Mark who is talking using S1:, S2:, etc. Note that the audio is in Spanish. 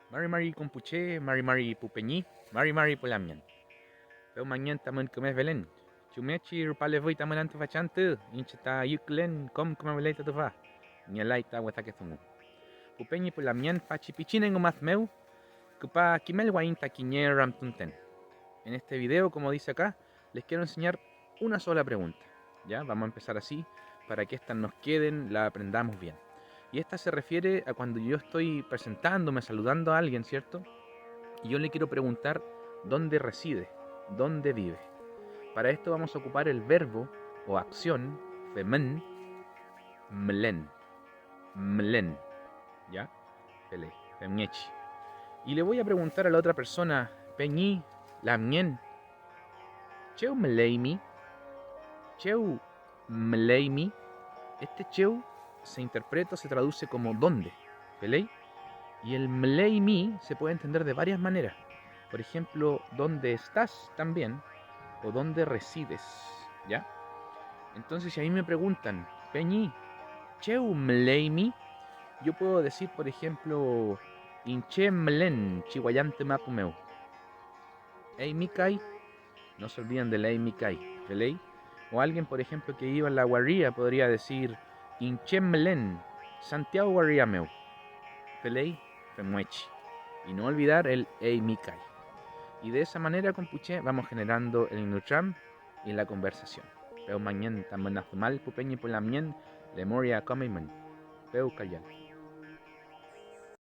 S1: Mari Mari Compuche, Mari Mari Pupeñi, Mari Mari Polamian. Peu mañan tamen kemes velen. Chumechi rupale voi tamen antefachante, incheta yuklen kom kumabeleta tofa. Nyalaita wetaketungu. Pupeñi Polamian pachipichinen meu, kupa kimel wainta kiñe ramtunten. En este video, como dice acá, les quiero enseñar una sola pregunta. ¿Ya? Vamos a empezar así para que estas nos queden, la aprendamos bien. Y esta se refiere a cuando yo estoy presentándome, saludando a alguien, ¿cierto? Y yo le quiero preguntar dónde reside, dónde vive. Para esto vamos a ocupar el verbo o acción femen, mlen, mlen, ¿ya? Pele, femniechi. Y le voy a preguntar a la otra persona, peñi, lamien, cheu mleimi, cheu mleimi. Este cheu se interpreta, se traduce como dónde, ¿pelei? Y el mleimi se puede entender de varias maneras. Por ejemplo, ¿dónde estás también? O ¿dónde resides? ¿Ya? Entonces, si a mí me preguntan, Peñi, cheu mleimi, yo puedo decir, por ejemplo, Inche mlen, chihuayante mapumeu. Ei mikai, no se olviden de la ei mikai, ¿pelei? O alguien, por ejemplo, que iba en la guarría podría decir, Inche mlen, Santiago guarriameu. ¿Pelei? Femuechi. Y no olvidar el ei mikai. Y de esa manera, compuche, vamos generando el Nutram y la conversación. Peu mañana también mal pupeñi por la mien, le moria come Peu callal.